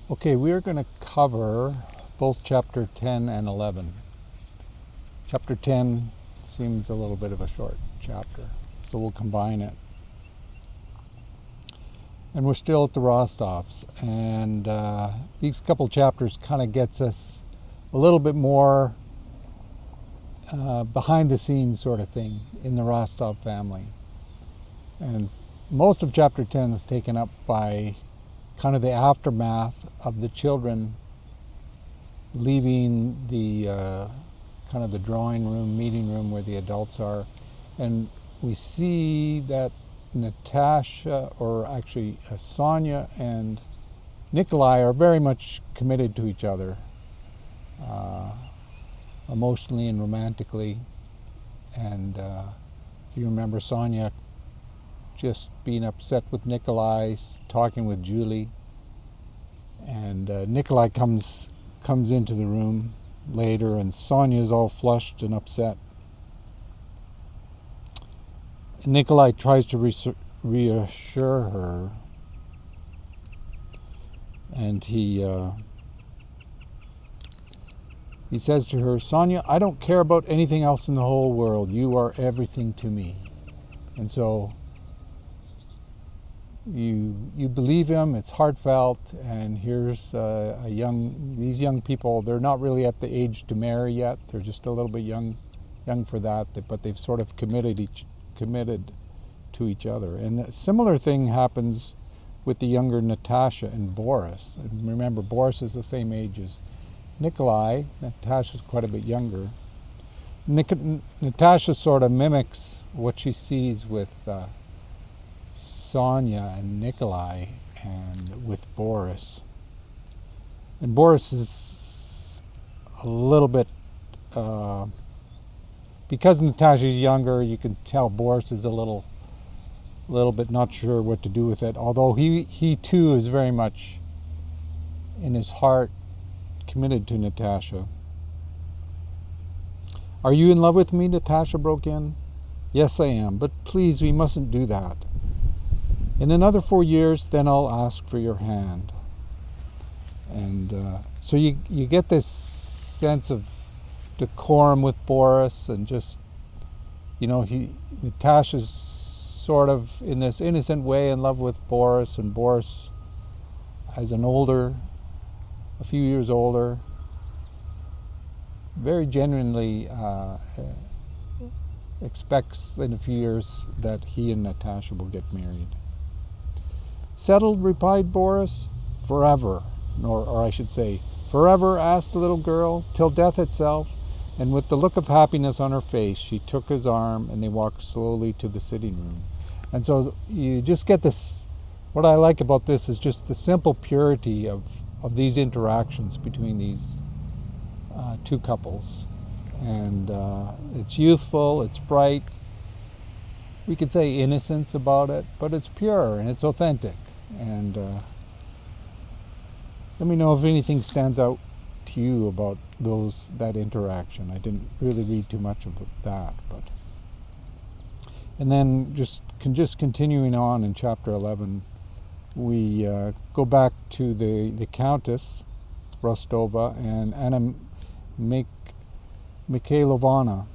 Okay, we are going to cover both chapter 10 and 11. Chapter 10 seems a little bit of a short chapter, so we'll combine it. And we're still at the Rostovs, and these couple chapters kind of gets us a little bit more behind the scenes sort of thing in the Rostov family. And most of chapter 10 is taken up by kind of the aftermath of the children leaving the kind of the drawing room, meeting room where the adults are. And we see that Natasha, or actually Sonya and Nikolai, are very much committed to each other, emotionally and romantically. And if you remember, Sonya just being upset with Nikolai, talking with Julie, and Nikolai comes into the room later, and Sonya is all flushed and upset. And Nikolai tries to reassure her, and he says to her, "Sonya, I don't care about anything else in the whole world. You are everything to me." And so you believe him, it's heartfelt, and here's these young people, they're not really at the age to marry yet, they're just a little bit young for that, but they've sort of committed to each other. And a similar thing happens with the younger Natasha and Boris. And remember, Boris is the same age as Nikolai, Natasha's quite a bit younger. Natasha sort of mimics what she sees with Sonya and Nikolai and with Boris. And Boris is a little bit, because Natasha's younger, you can tell Boris is a little bit not sure what to do with it, although he too is very much in his heart committed to Natasha. "Are you in love with me?" Natasha broke in. "Yes, I am, but please, we mustn't do that. In another 4 years, then I'll ask for your hand." And so you get this sense of decorum with Boris, and just, Natasha's sort of in this innocent way in love with Boris, and Boris, as a few years older, very genuinely expects in a few years that he and Natasha will get married. "Settled?" replied Boris. "Forever," or I should say, "Forever?" asked the little girl. "Till death itself." And with the look of happiness on her face, she took his arm and they walked slowly to the sitting room. And so you just get this, what I like about this is just the simple purity of these interactions between these two couples. And it's youthful, it's bright, we could say innocence about it, but it's pure and it's authentic. And let me know if anything stands out to you about that interaction. I didn't really read too much about that, but. And then just continuing on in chapter 11, we go back to the Countess Rostova and Anna Mikhailovna,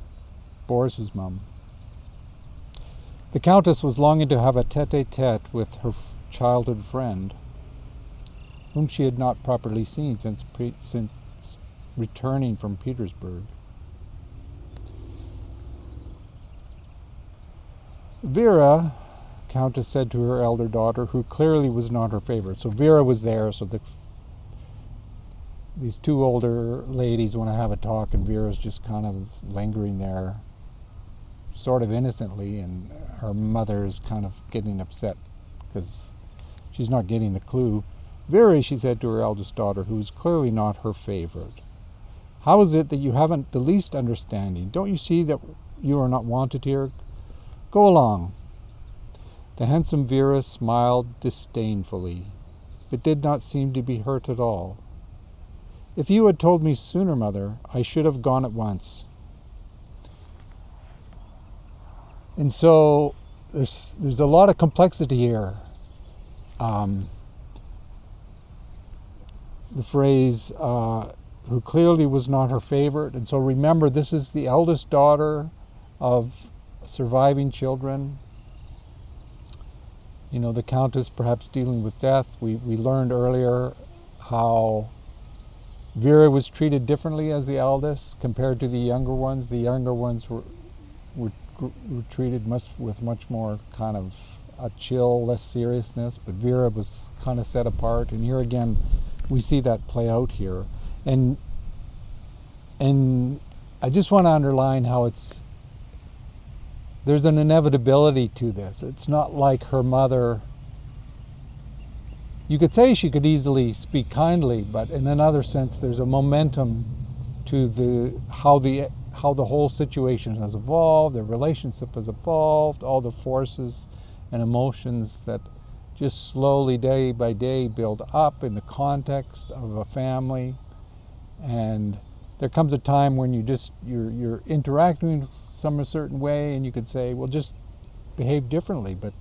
Boris's mom. The Countess was longing to have a tete-a-tete with her childhood friend, whom she had not properly seen since returning from Petersburg. "Vera," Countess said to her elder daughter, who clearly was not her favorite. So Vera was there, so these two older ladies want to have a talk, and Vera's just kind of lingering there, sort of innocently, and her mother is kind of getting upset because she's not getting the clue. "Vera," she said to her eldest daughter, who was clearly not her favorite, "how is it that you haven't the least understanding? Don't you see that you are not wanted here? Go along." The handsome Vera smiled disdainfully, but did not seem to be hurt at all. "If you had told me sooner, mother, I should have gone at once." And so there's a lot of complexity here. the phrase, who clearly was not her favorite. And so remember, this is the eldest daughter of surviving children. You know, the Countess perhaps dealing with death. We learned earlier how Vera was treated differently as the eldest compared to the younger ones. The younger ones were treated with much more kind of a chill, less seriousness, but Vera was kind of set apart. And here again, we see that play out here. And I just want to underline how there's an inevitability to this. It's not like her mother. You could say she could easily speak kindly, but in another sense, there's a momentum to how the whole situation has evolved, the relationship has evolved, all the forces and emotions that just slowly, day by day, build up in the context of a family. And there comes a time when you're interacting a certain way, and you could say, well, just behave differently, but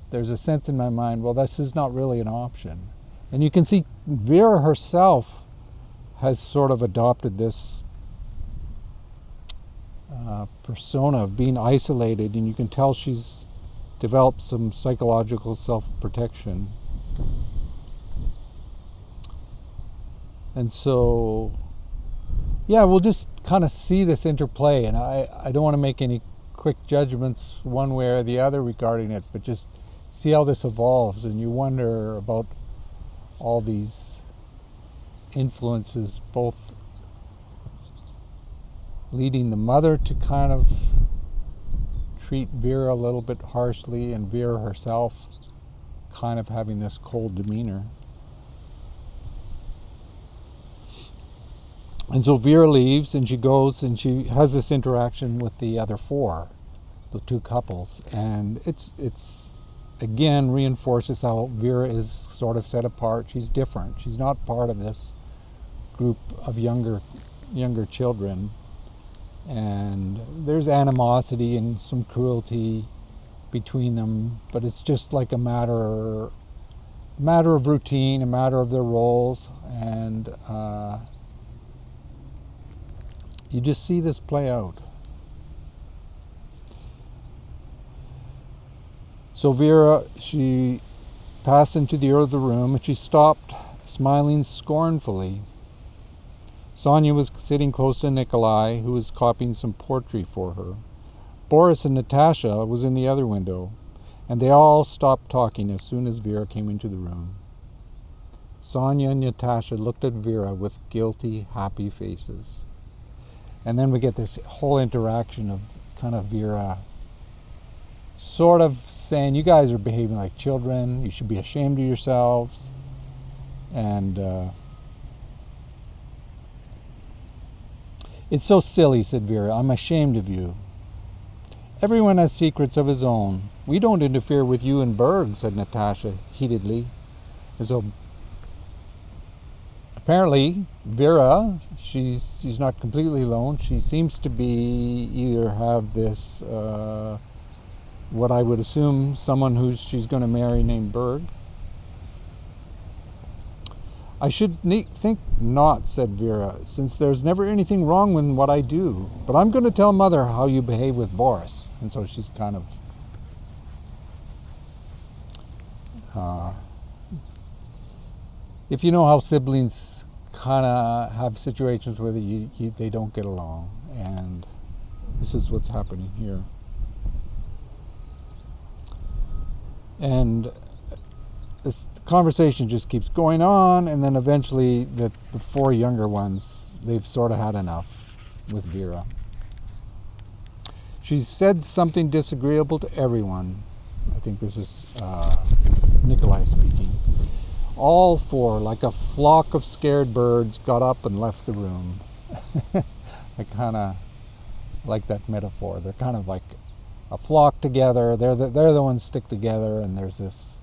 there's a sense in my mind, well, this is not really an option. And you can see Vera herself has sort of adopted this persona of being isolated, and you can tell she's developed some psychological self-protection. And so, yeah, we'll just kind of see this interplay, and I don't want to make any quick judgments one way or the other regarding it, but just see how this evolves, and you wonder about all these influences, both leading the mother to kind of treat Vera a little bit harshly, and Vera herself kind of having this cold demeanor. And so Vera leaves, and she goes and she has this interaction with the other four, the two couples, and it's again reinforces how Vera is sort of set apart. She's different. She's not part of this group of younger children, and there's animosity and some cruelty between them, but it's just like a matter of routine, a matter of their roles, and you just see this play out. So Vera, she passed into the other room, and she stopped, smiling scornfully. Sonya was sitting close to Nikolai, who was copying some poetry for her. Boris and Natasha was in the other window, and they all stopped talking as soon as Vera came into the room. Sonya and Natasha looked at Vera with guilty, happy faces. And then we get this whole interaction of kind of Vera sort of saying, you guys are behaving like children, you should be ashamed of yourselves. And it's so silly, said Vera, I'm ashamed of you. Everyone has secrets of his own. We don't interfere with you and Berg, said Natasha heatedly. And so apparently Vera, she's not completely alone. She seems to be either have this what I would assume someone who she's going to marry named Berg. I should think not, said Vera, since there's never anything wrong with what I do. But I'm going to tell Mother how you behave with Boris. And so she's kind of... if you know how siblings kind of have situations where they don't get along. And this is what's happening here. And this conversation just keeps going on, and then eventually the four younger ones, they've sort of had enough with Vera. She's said something disagreeable to everyone. I think this is Nikolai speaking. All four, like a flock of scared birds, got up and left the room. I kind of like that metaphor. They're kind of like a flock together. They're the ones stick together, and there's this,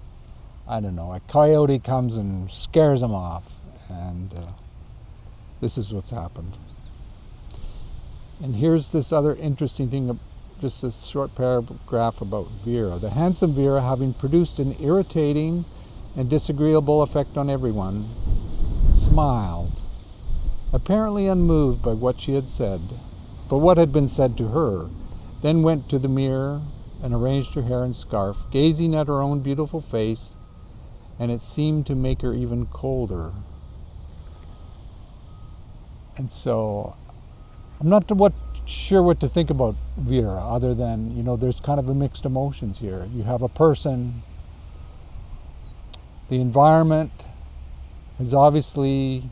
I don't know, a coyote comes and scares them off, and this is what's happened. And here's this other interesting thing, just this short paragraph about Vera. The handsome Vera, having produced an irritating and disagreeable effect on everyone, smiled, apparently unmoved by what she had said, but what had been said to her, then went to the mirror and arranged her hair and scarf, gazing at her own beautiful face, and it seemed to make her even colder. And so, I'm not sure what to think about Vera, other than, there's kind of a mixed emotions here. You have a person, the environment has obviously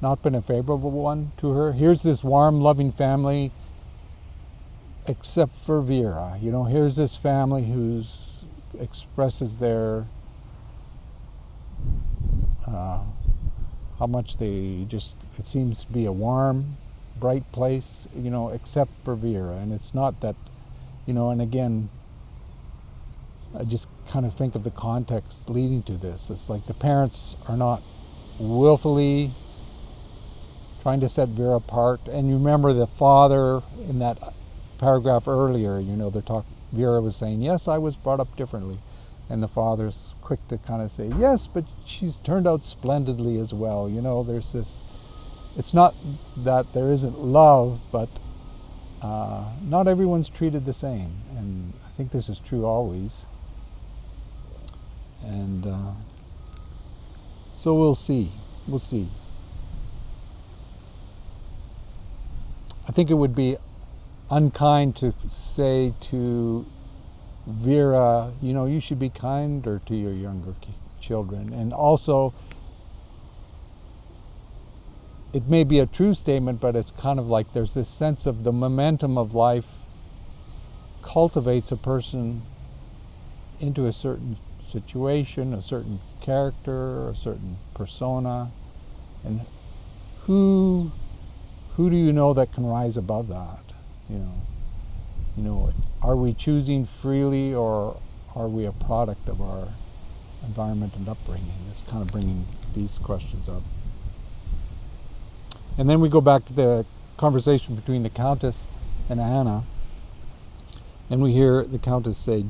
not been a favorable one to her. Here's this warm, loving family, except for Vera. Here's this family who's expresses their how much it seems to be a warm, bright place, except for Vera. And it's not that, and again, I just kind of think of the context leading to this. It's like the parents are not willfully trying to set Vera apart. And you remember the father in that paragraph earlier, Vera was saying, yes, I was brought up differently. And the father's quick to kind of say, yes, but she's turned out splendidly as well. There's this, it's not that there isn't love, but not everyone's treated the same. And I think this is true always. And so we'll see. We'll see. I think it would be unkind to say to Vera, you should be kinder to your younger children. And also, it may be a true statement, but it's kind of like there's this sense of the momentum of life cultivates a person into a certain situation, a certain character, a certain persona. And who do you know that can rise above that? Are we choosing freely, or are we a product of our environment and upbringing? It's kind of bringing these questions up. And then we go back to the conversation between the Countess and Anna, and we hear the Countess say,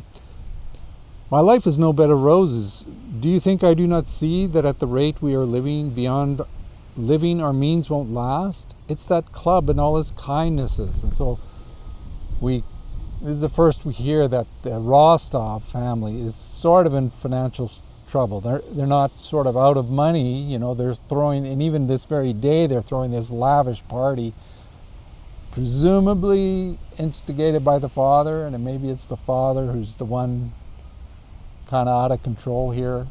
"My life is no bed of roses. Do you think I do not see that at the rate we are living, beyond living our means won't last? It's that club and all its kindnesses." And so this is the first we hear that the Rostov family is sort of in financial trouble. They're not sort of out of money, they're throwing, and even this very day they're throwing this lavish party, presumably instigated by the father, and maybe it's the father who's the one kind of out of control here.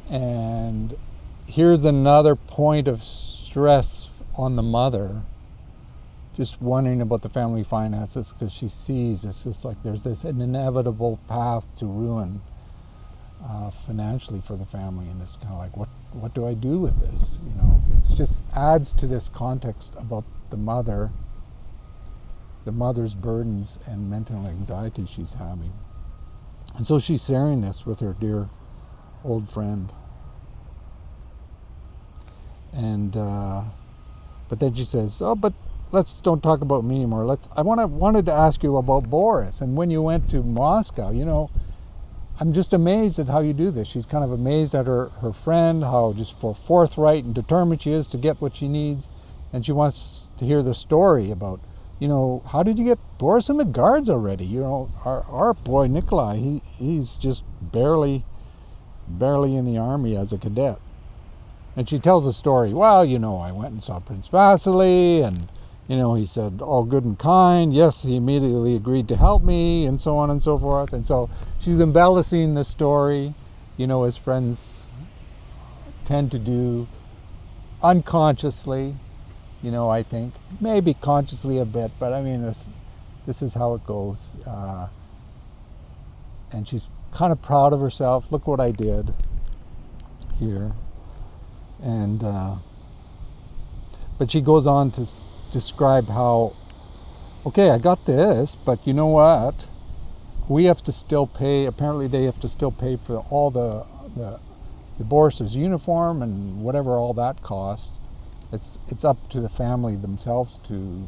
And here's another point of stress on the mother, just wondering about the family finances, because she sees it's just like there's an inevitable path to ruin financially for the family, and it's kind of like, what do I do with this? It just adds to this context about the mother's burdens and mental anxiety she's having. And so she's sharing this with her dear old friend. And but then she says, "Oh, but don't talk about me anymore. I wanted to ask you about Boris. And when you went to Moscow, I'm just amazed at how you do this." She's kind of amazed at her friend, how just forthright and determined she is to get what she needs. And she wants to hear the story about, how did you get Boris in the Guards already? Our boy Nikolai, he's just barely in the army as a cadet. And she tells the story. Well, I went and saw Prince Vasily, and he said, all good and kind. Yes, he immediately agreed to help me, and so on and so forth. And so she's embellishing the story, as friends tend to do, unconsciously, I think. Maybe consciously a bit, but I mean, this is how it goes. And she's kind of proud of herself. Look what I did here. And but she goes on to describe how, okay, I got this, but you know what? We have to still pay. Apparently, they have to still pay for all the Boris's uniform and whatever all that costs. It's up to the family themselves to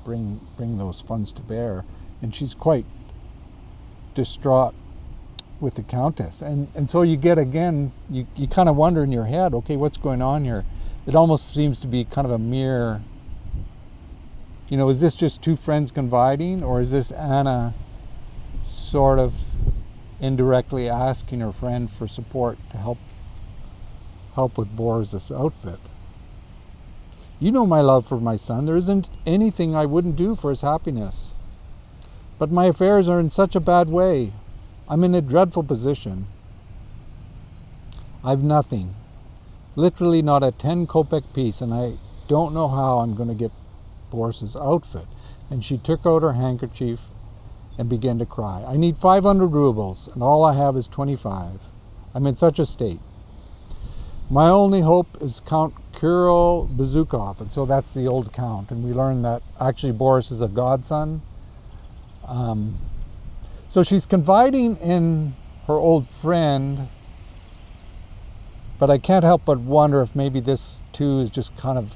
bring those funds to bear. And she's quite distraught with the Countess. And so you get, again, you kind of wonder in your head, okay, what's going on here? It almost seems to be kind of a mere, is this just two friends confiding, or is this Anna sort of indirectly asking her friend for support to help with Boris's outfit? You know my love for my son. There isn't anything I wouldn't do for his happiness. But my affairs are in such a bad way. I'm in a dreadful position. I've nothing. Literally not a 10 kopeck piece, and I don't know how I'm going to get Boris's outfit. And she took out her handkerchief and began to cry. I need 500 rubles, and all I have is 25. I'm in such a state. My only hope is Count Bezukhov, and so that's the old count. And we learned that actually Boris is a godson. So she's confiding in her old friend, but I can't help but wonder if maybe this too is just kind of,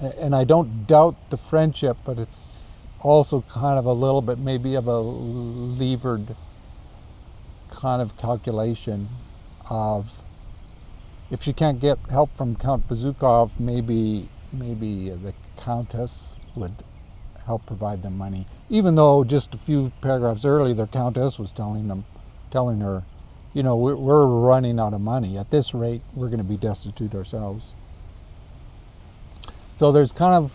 and I don't doubt the friendship, but it's also kind of a little bit maybe of a levered kind of calculation of, if she can't get help from Count Bezukhov, maybe the Countess would help provide them money. Even though just a few paragraphs earlier, the Countess was telling her, we're running out of money. At this rate, we're going to be destitute ourselves. So there's kind of,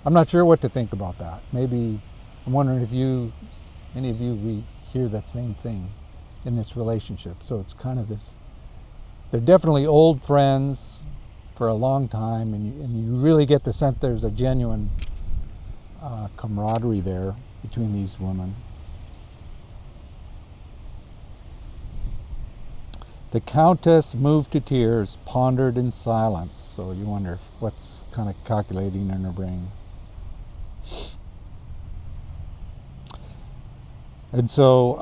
I'm not sure what to think about that. Maybe, I'm wondering if any of you hear that same thing in this relationship. So it's kind of this, they're definitely old friends for a long time, and you really get the sense there's a genuine camaraderie there between these women. The Countess, moved to tears, pondered in silence. So you wonder what's kind of calculating in her brain. And so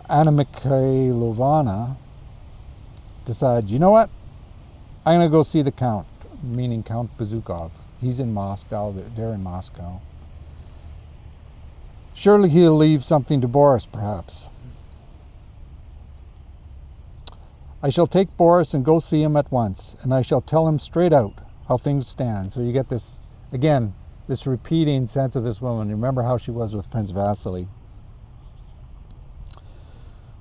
Anna Mikhailovna decided, you know what? I'm going to go see the Count, meaning Count Bezukhov. He's in Moscow. They're in Moscow. Surely he'll leave something to Boris, perhaps. I shall take Boris and go see him at once, and I shall tell him straight out how things stand. So you get this, again, this repeating sense of this woman. Remember how she was with Prince Vasily.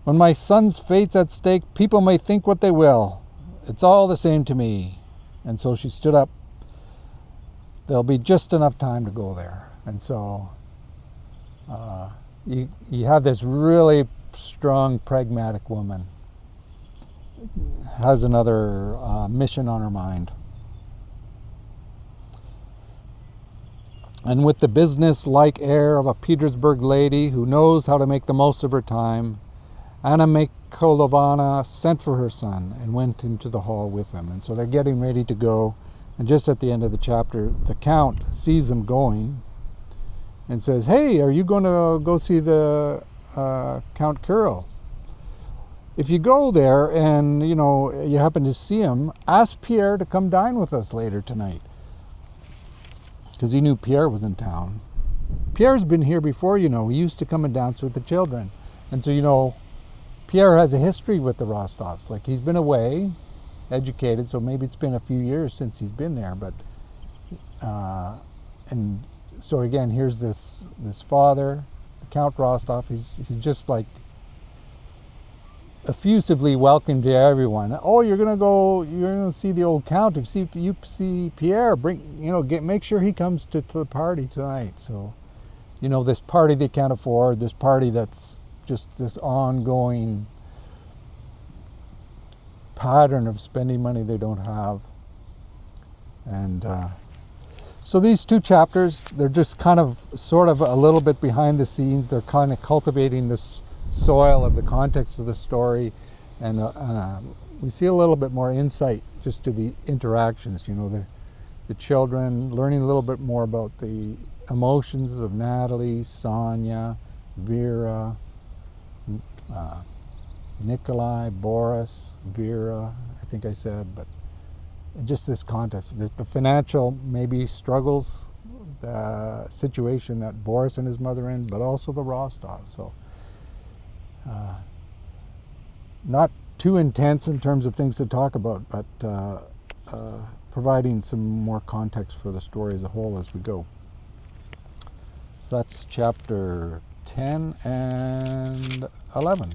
When my son's fate's at stake, people may think what they will. It's all the same to me. And so she stood up. There'll be just enough time to go there. And so you have this really strong, pragmatic woman. Has another mission on her mind. And with the business-like air of a Petersburg lady who knows how to make the most of her time, Anna Mikhailovna sent for her son and went into the hall with him. And so they're getting ready to go. And just at the end of the chapter, the Count sees them going and says, hey, are you going to go see the Count Kirill? If you go there and, you happen to see him, ask Pierre to come dine with us later tonight. Because he knew Pierre was in town. Pierre's been here before, He used to come and dance with the children. And so, Pierre has a history with the Rostovs. Like, he's been away, educated, so maybe it's been a few years since he's been there. But, and so again, here's this father, Count Rostov. He's just like effusively welcome to everyone. Oh, you're gonna see the old Count. If you see Pierre, make sure he comes to the party tonight. So, this party they can't afford, this party that's just this ongoing pattern of spending money they don't have. And so these two chapters, they're just kind of sort of a little bit behind the scenes. They're kind of cultivating this soil of the context of the story, and we see a little bit more insight just to the interactions, the children, learning a little bit more about the emotions of Natalie, Sonya, Vera, Nikolai, Boris, Vera, I think I said, but just this context, the financial maybe struggles, the situation that Boris and his mother are in, but also the Rostovs. So not too intense in terms of things to talk about, but providing some more context for the story as a whole as we go. So that's chapter 10 and 11.